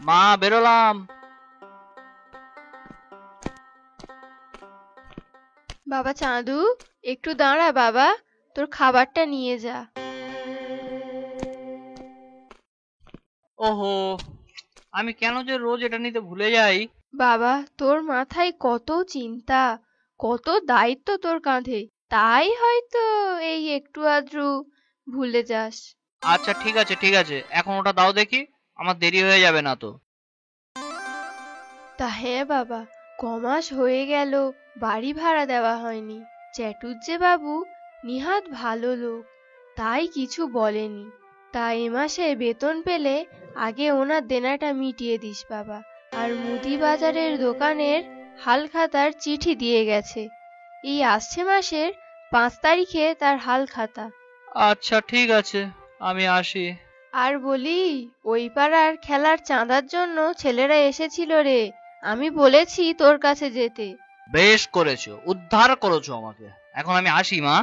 মা, বেরোলাম। বাবা চাঁদু, একটু দাঁড়া বাবা, তোর খাবারটা নিয়ে যা। ওহো, আমি কেন যে রোজ এটা নিতে ভুলে যাই। বাবা, তোর মাথায় কত চিন্তা, কত দায়িত্ব তোর কাঁধে, তাই হয়তো এই একটু আধটু ভুলে যাস। আচ্ছা ঠিক আছে ঠিক আছে, এখন ওটা দাও দেখি, আমার দেরি হয়ে যাবে না তো। তা হ্যাঁ বাবা, কমাস হয়ে গেল বাড়ি ভাড়া দেওয়া হয়নি। চ্যাটুর্জে বাবু নিহাত ভালো লোক, তাই কিছু বলেনি। তা এ মাসে বেতন পেলে আগে ওনার দেনাটা মিটিয়ে দিস বাবা। আর মুদি বাজারের দোকানের হালখাতার চিঠি দিয়ে গেছে, এই আসছে মাসের 5 তারিখে তার হালখাতা। আচ্ছা ঠিক আছে, আমি আসি। আর বলি, ওই পাড়ার খেলার চাঁদার জন্য ছেলেরা এসেছিল রে, আমি বলেছি তোর কাছে যেতে। বেশ করেছো, উদ্ধার করেছো আমাকে। এখন আমি আসি মা।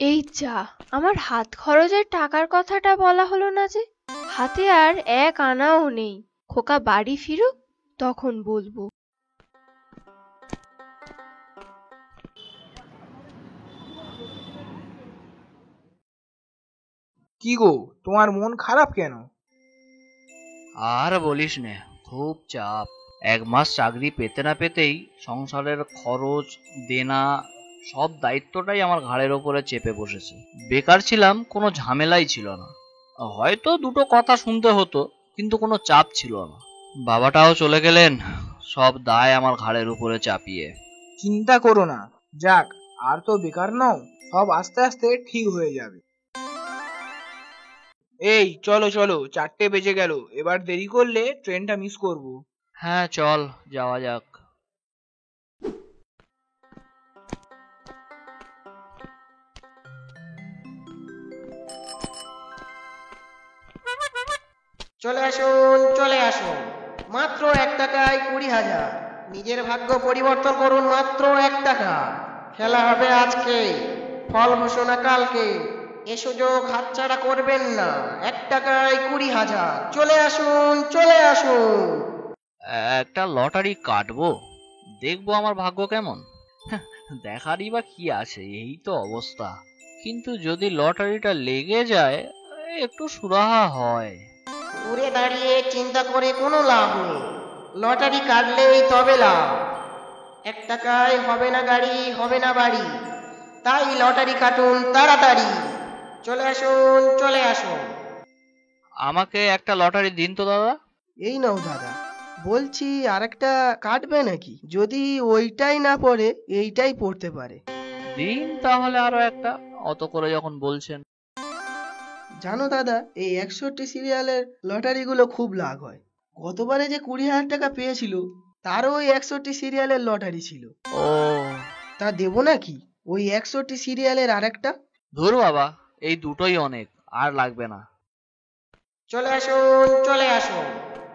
এই যা, আমার হাত খরচের টাকার কথাটা বলা হলো না যে। হাতে আর 1 আনাও নেই, খোকা বাড়ি ফিরুক তখন বলবো। কি গো, তোমার মন খারাপ কেন? আর বলিস নে, খুব চাপ। 1 মাস চাকরি পেতে না পেতেই সংসারের খরচ, দেনা, সব দায়িত্বটাই আমার ঘাড়ের ওপরে চেপে বসেছে। বেকার ছিলাম, কোনো ঝামেলাই ছিল না। হয়তো দুটো কথা শুনতে হতো, কিন্তু কোনো চাপ ছিল না। বাবাটাও চলে গেলেন, সব দায় আমার ঘাড়ের উপরে চাপিয়ে। চিন্তা করো না, যাক, আর তো বেকার নও, সব আস্তে আস্তে ঠিক হয়ে যাবে। এই চলো চলো, 4টে বেজে গেল, এবার দেরি করলে ট্রেনটা মিস করব। হ্যাঁ চল, যাওয়া যাক। চলে আসুন, চলে আসুন, মাত্র 1 টাকায় 20,000। নিজের ভাগ্য পরিবর্তন করুন মাত্র 1 টাকা। খেলা হবে আজকে, ফল ঘোষণা কালকে। এ সুযোগ হাতছাড়া করবেন না। 1 টাকায় 20,000। চলে আসুন, চলে আসুন। একটা লটারি কাটবো, দেখবো আমার ভাগ্য কেমন। দেখারই বা কি আছে, এই তো অবস্থা। কিন্তু যদি লটারিটা লেগে যায়, একটু সুরাহা হয়। ঘুরে দাঁড়িয়ে চিন্তা করে কোনো লাভ নেই, লটারি কাটলেই তবে লাভ। 1 টাকায় হবে না গাড়ি, হবে না বাড়ি, তাই লটারি কাটুন তাড়াতাড়ি। চলে আসুন, চলে আসুন। আমাকে একটা লটারি দিন তো দাদা। এই নাও দাদা, বলছি আরেকটা কাটবে নাকি? যদি ওইটাই না পড়ে এইটাই পড়তে পারে। দিন তাহলে আরো একটা, অত করে যখন বলছেন। জানো দাদা, এই 61 সিরিয়ালের লটারিগুলো খুব লাভ হয়। গতবারে যে 20,000 টাকা পেয়েছিল, তারও ওই 61 সিরিয়ালের লটারি ছিল। ও, তা দেবো নাকি ওই 61 সিরিয়ালের আরেকটা? ধুর বাবা, এই দুটোই অনেক, আর লাগবে না। চলে আসুন, চলে আসুন,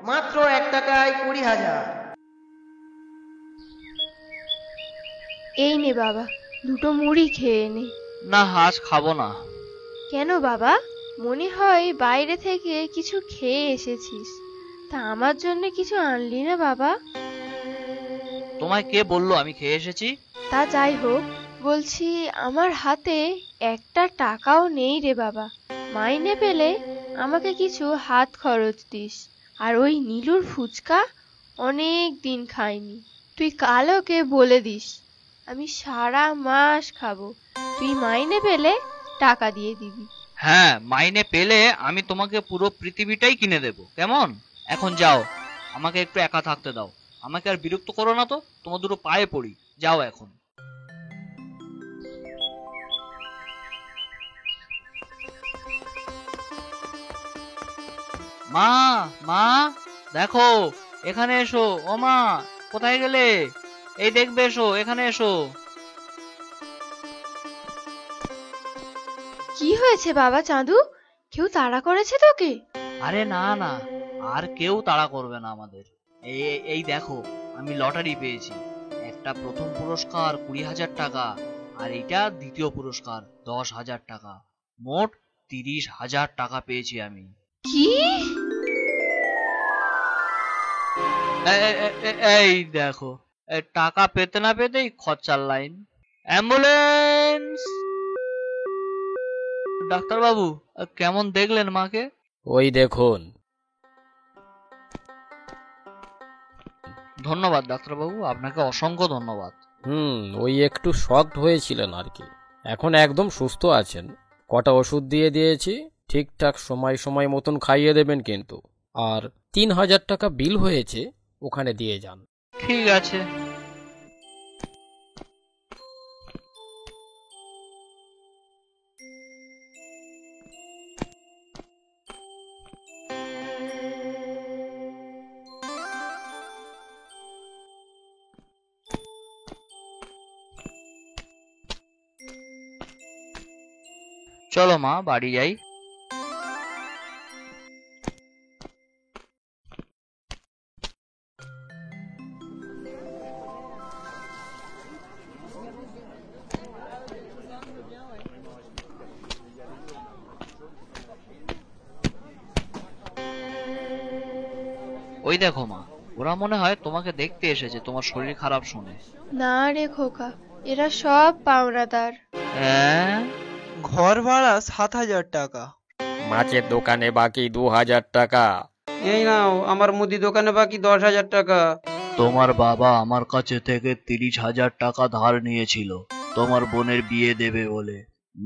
মাত্র 1 টাকায় 20,000। এই নে বাবা, দুটো মুড়ি খেয়ে নে। না, আজ খাবো না। কেন বাবা, মনে হয় বাইরে থেকে কিছু খেয়ে এসেছিস, তা আমার জন্য কিছু আনলি না বাবা? তোমায় কে বললো আমি খেয়ে এসেছি? তা যাই হোক, বলছি আমার হাতে 1টা টাকাও নেই রে বাবা। মাইনে পেলে আমাকে কিছু হাত খরচ দিস। আর ওই নীলুর ফুচকা অনেক দিন খাইনি, তুই কাল ওকে বলে দিস আমি সারা মাস খাবো, তুই মাইনে পেলে টাকা দিয়ে দিবি। হ্যাঁ, মাইনে পেলে আমি তোমাকে পুরো পৃথিবীটাই কিনে দেব, কেমন? এখন যাও, আমাকে একটু একা থাকতে দাও। আমাকে আর বিরক্ত করো না তো, তোমার দুটো পায়ে পড়ি, যাও এখন। মা, মা, দেখো, এখানে এসো। ও মা, কোথায় গেলে? এই দেখবে, এসো, এখানে এসো। কি হয়েছে বাবা চাঁদু, কেউ তাড়া করেছে তোকে? আরে না না, আর কেউ তাড়া করবে না আমাদের। এই এই দেখো, আমি লটারি পেয়েছি। একটা প্রথম পুরস্কার 20,000 টাকা, আর এইটা দ্বিতীয় পুরস্কার 10,000 টাকা। মোট 30,000 টাকা পেয়েছি আমি। কি? এই দেখো, এই টাকা পেতে না পেতেই খরচার লাইন। অ্যাম্বুলেন্স! ডাক্তারবাবু, কেমন দেখলেন মাকে? ওই দেখুন। ধন্যবাদ ডাক্তারবাবু, আপনাকে অসংখ্য ধন্যবাদ। ওই একটু শকড হয়েছিলেন আর কি। এখন একদম সুস্থ আছেন। কটা ওষুধ দিয়ে দিয়েছি, ঠিকঠাক সময় সময় মতন খাইয়ে দেবেন কিন্তু। আর 3,000 টাকা বিল হয়েছে, ওখানে দিয়ে যান। ঠিক আছে। চলো মা, বাড়ি যাই। ওই দেখো মা, ওরা মনে হয় তোমাকে দেখতে এসেছে তোমার শরীর খারাপ শুনে। না রে খোকা, এরা সব পাওনাদার। হ্যাঁ? ঘর ভাড়া 7,000 টাকা। মাছের দোকানে বাকি 2,000 টাকা। এই নাও আমার মুদি দোকানে বাকি 10,000 টাকা। তোমার বাবা আমার কাছে থেকে 30,000 টাকা ধার নিয়েছিল তোমার বোনের বিয়ে দেবে বলে।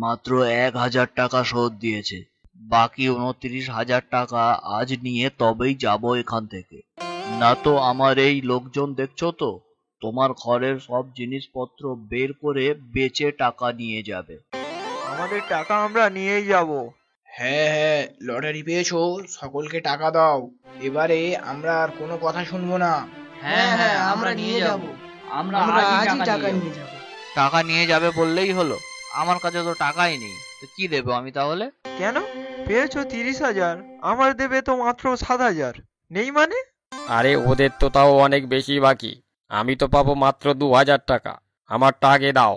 মাত্র 1,000 টাকা শোধ দিয়েছে। বাকি 29,000 টাকা আজ নিয়ে তবেই যাব এখান থেকে। না তো আমার এই লোকজন দেখছো তো, তোমার ঘরের সব জিনিসপত্র বের করে বেচে টাকা নিয়ে যাবে। আমাদের টাকা আমরা নিয়েই যাব। হ্যাঁ হ্যাঁ, লটারি পেয়েছো, সকলকে টাকা দাও। এবারে আমরা আর কোনো কথা শুনবো না। হ্যাঁ হ্যাঁ, আমরা নিয়ে যাব। আমরা আজই টাকা নিয়ে যাব। টাকা নিয়ে যাবে বললেই হলো? আমার কাছে তো টাকাই নেই, তো কি দেবো আমি তাহলে? কেন? পেয়েছো 30,000, আমার দেবে তো মাত্র 7,000। নেই মানে? আরে ওদের তো তাও অনেক বেশি বাকি। আমি তো পাবো মাত্র 2,000 টাকা। আমার টাকে দাও।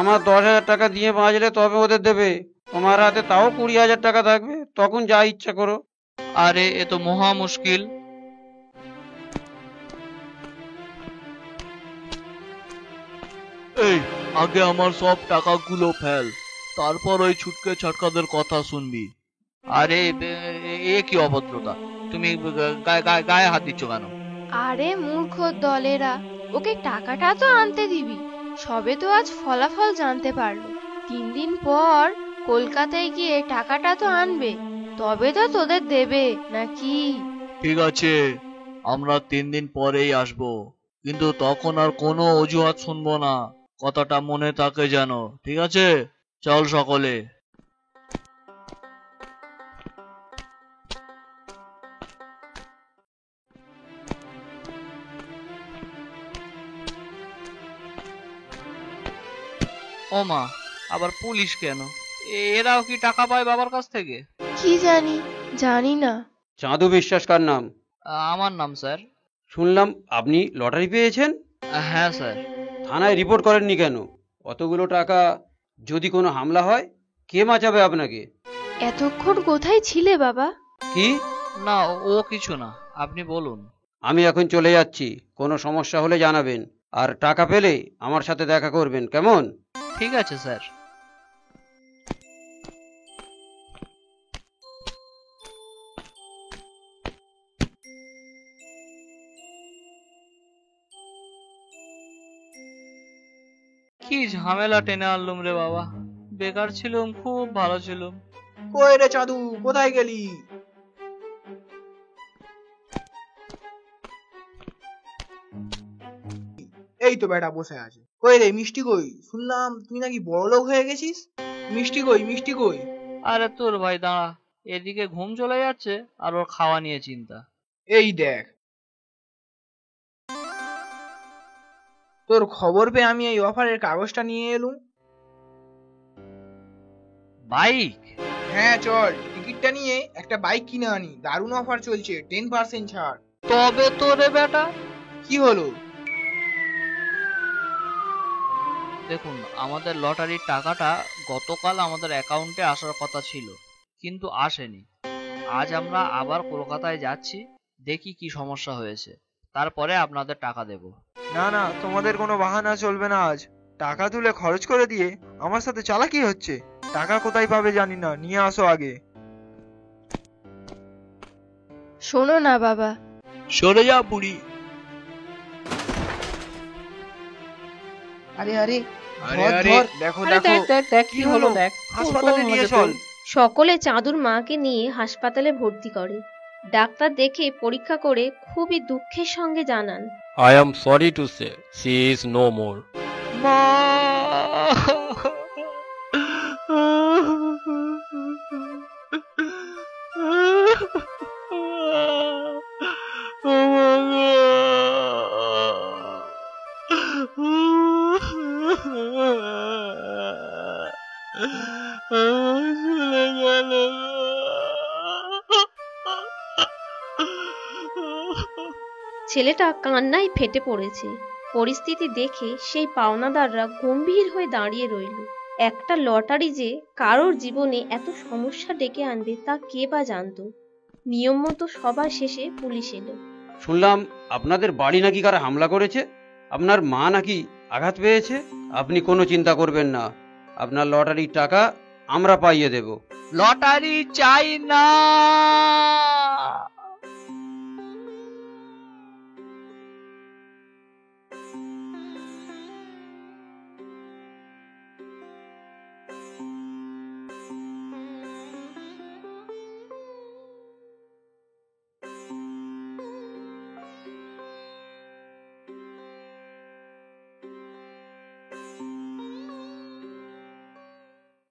আমার 10,000 টাকা দিয়ে বাঁচলে তবে ওদের দেবে। তোমার হাতে তাও 20,000 টাকা থাকবে, তখন যা ইচ্ছা করো। আরে এ তো মহা মুশকিল। এই, আগে আমার সব টাকাগুলো ফেল, তারপর ওই ছুটকে ছাটকাদের কথা শুনবি। আরে এ কি অভদ্রতা! তুমি গায়ে হাত দিচ্ছ কেন? আরে মূর্খ দলেরা, ওকে টাকাটা তো আনতে দিবি। সবে তো আজ ফলাফল জানতে পারলো। 3 দিন পর কলকাতায় গিয়ে টাকাটা তো আনবে, তবে তো তোদের দেবে নাকি? ঠিক আছে, আমরা 3 দিন পরেই আসবো, কিন্তু তখন আর কোনো অজুহাত শুনবো না। কথাটা মনে থাকে যেন, ঠিক আছে? চল সকলে। ও মা, আবার পুলিশ কেন? এরাও কি টাকা পায় বাবার কাছ থেকে? কি জানি, জানি না। চাঁদু বিশ্বাস কার নাম? আমার নাম স্যার। শুনলাম আপনি লটারি পেয়েছেন। হ্যাঁ স্যার। থানায় রিপোর্ট করেননি কেন? অতগুলো টাকা যদি কোনো হামলা হয়, কে বাঁচাবে আপনাকে? এতক্ষণ কোথায় ছিলে বাবা? কি? না, ও কিছু না, আপনি বলুন। আমি এখন চলে যাচ্ছি, কোনো সমস্যা হলে জানাবেন। আর টাকা পেলে আমার সাথে দেখা করবেন, কেমন? ঠিক আছে স্যার। কি ঝামেলা টেনে আনলুম রে বাবা! বেকার ছিলুম, খুব ভালো ছিলুম। কই রে চাঁদু, কোথায় গেলি? এই তো বেটা বসে আছে। কই রে মিষ্টি কই? শুনলাম তুই নাকি বড়লোক হয়ে গেছিস। মিষ্টি কই, মিষ্টি কই? আরে তোর ভাই দাঁড়া, এদিকে ঘুম চলে যাচ্ছে আর ওর খাওয়া নিয়ে চিন্তা। এই দেখ, তোর খবর পেয়ে আমি এই অফারের কাগজটা নিয়ে এলুম। বাইক? হ্যাঁ চল, টিকিটটা নিয়ে একটা বাইক কিনে আনি। দারুণ অফার চলছে, 10% ছাড়। তবে তো রে বেটা। কি হলো? দেখুন, আমাদের লটারির টাকাটা গতকাল আমাদের অ্যাকাউন্টে আসার কথা ছিল, কিন্তু আসেনি। আজ আমরা আবার কলকাতায় যাচ্ছি, দেখি কি সমস্যা হয়েছে, তারপরে আপনাদের টাকা দেব। না না, তোমাদের কোনো বাহানা চলবে না আজ। টাকা তুলে খরচ করে দিয়ে আমার সাথে চালাকি হচ্ছে। টাকা কোথায় পাবে জানি না, নিয়ে আসো আগে। শোনো না বাবা, সরে যা বুড়ি। আরে আরে আরে ধর, আরে ধর। দেখো আরে দেখো, দেখ দেখ দেখ কি কি হলো? হলো দেখ। হাসপাতালে নিয়ে ওরকম চল। হলে সকলে চাঁদুর মাকে নিয়ে হাসপাতালে ভর্তি করে। ডাক্তার দেখে পরীক্ষা করে খুবই দুঃখের সঙ্গে জানান, I am sorry to say she is no more. মা! চলে গেল। ছেলেটা কান্নায় ফেটে পড়েছে। পরিস্থিতি দেখে সেই পাওনাদাররা গম্ভীর হয়ে দাঁড়িয়ে রইল। একটা লটারি যে কারোর জীবনে এত সমস্যা ডেকে আনবে তা কে বা জানতো। নিয়ম মতো সভা শেষে পুলিশ এলো। শুনলাম আপনাদের বাড়ি নাকি কারা হামলা করেছে, আপনার মা নাকি আঘাত পেয়েছে। আপনি কোনো চিন্তা করবেন না, আপনার লটারির টাকা আমরা পাইয়ে দেব। লটারি চাই না।